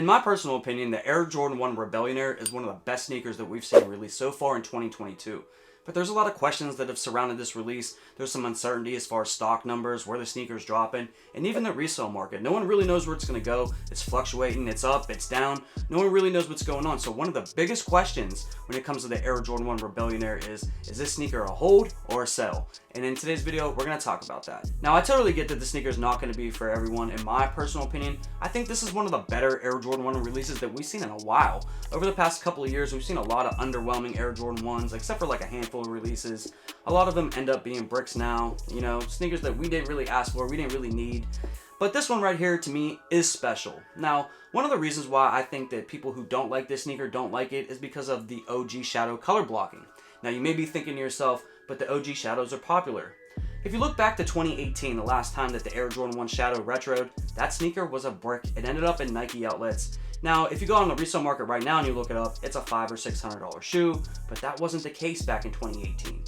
In my personal opinion, the Air Jordan 1 Rebellionaire is one of the best sneakers that we've seen released so far in 2022. But there's a lot of questions that have surrounded this release. There's some uncertainty as far as stock numbers, where the sneaker's dropping, and even the resale market. No one really knows where it's going to go. It's fluctuating, it's up, it's down. No one really knows what's going on. So one of the biggest questions when it comes to the Air Jordan 1 Rebellionaire is this sneaker a hold or a sell? And in today's video, we're going to talk about that. Now, I totally get that the sneaker is not going to be for everyone. In my personal opinion, I think this is one of the better Air Jordan 1 releases that we've seen in a while. Over the past couple of years, we've seen a lot of underwhelming Air Jordan 1s, except for like a handful of releases. A lot of them end up being bricks now, you know, sneakers that we didn't really ask for, we didn't really need. But this one right here, to me, is special. Now, one of the reasons why I think that people who don't like this sneaker don't like it is because of the OG shadow color blocking. Now, you may be thinking to yourself, but the OG shadows are popular. If you look back to 2018, the last time that the Air Jordan 1 Shadow retroed, that sneaker was a brick. It ended up in Nike outlets. Now, if you go on the resale market right now and you look it up, it's a $500 or $600 shoe, but that wasn't the case back in 2018.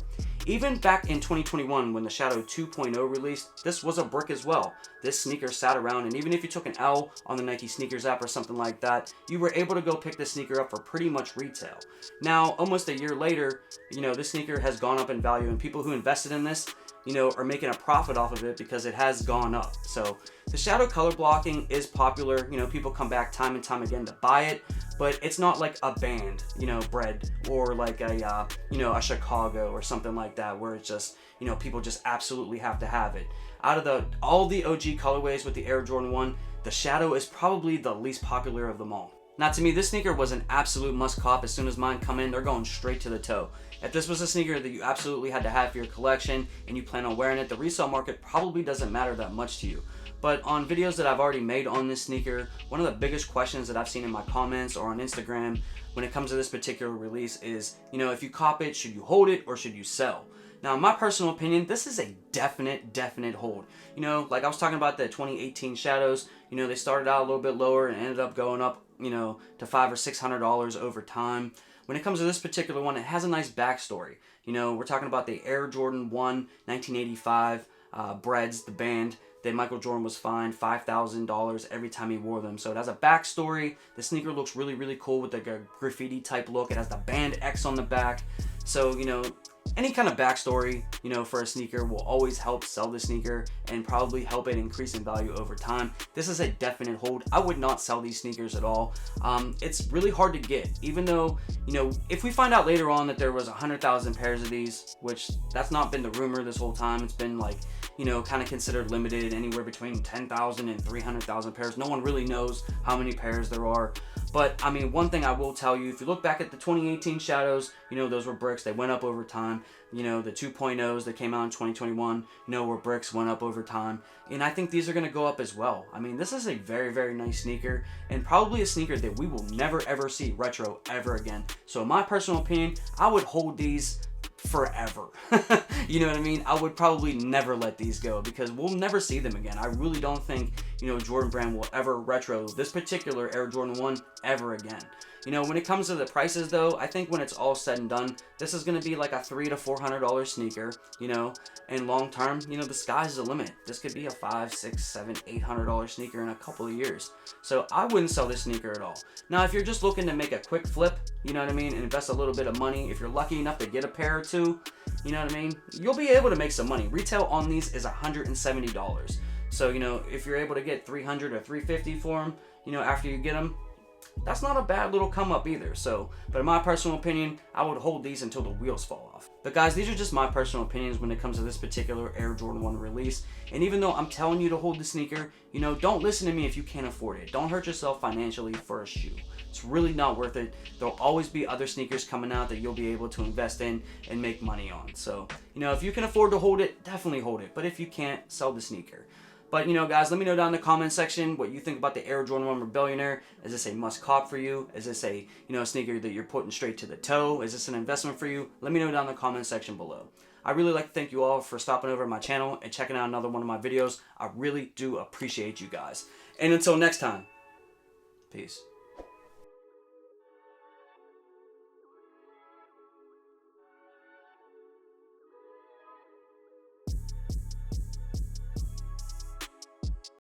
Even back in 2021, when the Shadow 2.0 released, this was a brick as well. This sneaker sat around, and even if you took an L on the Nike sneakers app or something like that, you were able to go pick this sneaker up for pretty much retail. Now, almost a year later, you know, this sneaker has gone up in value, and people who invested in this, you know, are making a profit off of it because it has gone up. So the shadow color blocking is popular. You know, people come back time and time again to buy it, but it's not like a band, you know, bread, or like a, you know, a Chicago or something like that, where it's just, you know, people just absolutely have to have it. Out of all the OG colorways with the Air Jordan 1, the shadow is probably the least popular of them all. Now, to me, this sneaker was an absolute must cop. As soon as mine come in, they're going straight to the toe. If this was a sneaker that you absolutely had to have for your collection and you plan on wearing it, the resale market probably doesn't matter that much to you. But on videos that I've already made on this sneaker, one of the biggest questions that I've seen in my comments or on Instagram when it comes to this particular release is, you know, if you cop it, should you hold it or should you sell? Now, in my personal opinion, this is a definite hold. You know, like I was talking about the 2018 Shadows, you know, they started out a little bit lower and ended up going up, you know, to $500 or $600 over time. When it comes to this particular one, it has a nice backstory. You know, we're talking about the Air Jordan 1 1985 Breads, the band that Michael Jordan was fined $5,000 every time he wore them. So it has a backstory. The sneaker looks really cool with like a graffiti type look. It has the band X on the back. So, you know, any kind of backstory, you know, for a sneaker will always help sell the sneaker and probably help it increase in value over time. This is a definite hold. I would not sell these sneakers at all. It's really hard to get, even though, you know, if we find out later on that there was 100,000 pairs of these, which that's not been the rumor this whole time. It's been like, you know, kind of considered limited, anywhere between 10,000 and 300,000 pairs. No one really knows how many pairs there are. But, I mean, one thing I will tell you, if you look back at the 2018 Shadows, you know, those were bricks. They went up over time. You know, the 2.0s that came out in 2021, you know, were bricks, went up over time. And I think these are going to go up as well. I mean, this is a very nice sneaker, and probably a sneaker that we will never ever see retro ever again. So in my personal opinion, I would hold these forever. You know what I mean? I would probably never let these go because we'll never see them again. I really don't think, you know, Jordan Brand will ever retro this particular Air Jordan 1 ever again. You know, when it comes to the prices though, I think when it's all said and done, this is going to be like a $300 to $400 sneaker, you know, and long term, you know, the sky's the limit. This could be a $500, $600, $700, $800 sneaker in a couple of years. So I wouldn't sell this sneaker at all. Now, if you're just looking to make a quick flip, you know what I mean, and invest a little bit of money, if you're lucky enough to get a pair or two, you know what I mean, you'll be able to make some money. Retail on these is $170. So, you know, if you're able to get $300 or $350 for them, you know, after you get them, that's not a bad little come up either. So, but in my personal opinion, I would hold these until the wheels fall off. But guys, these are just my personal opinions when it comes to this particular Air Jordan 1 release. And even though I'm telling you to hold the sneaker, you know, don't listen to me if you can't afford it. Don't hurt yourself financially for a shoe. It's really not worth it. There'll always be other sneakers coming out that you'll be able to invest in and make money on. So, you know, if you can afford to hold it, definitely hold it. But if you can't, sell the sneaker. But, you know, guys, let me know down in the comment section what you think about the Air Jordan 1 Rebellionaire. Is this a must cop for you? Is this a, you know, sneaker that you're putting straight to the toe? Is this an investment for you? Let me know down in the comment section below. I really like to thank you all for stopping over my channel and checking out another one of my videos. I really do appreciate you guys. And until next time, peace.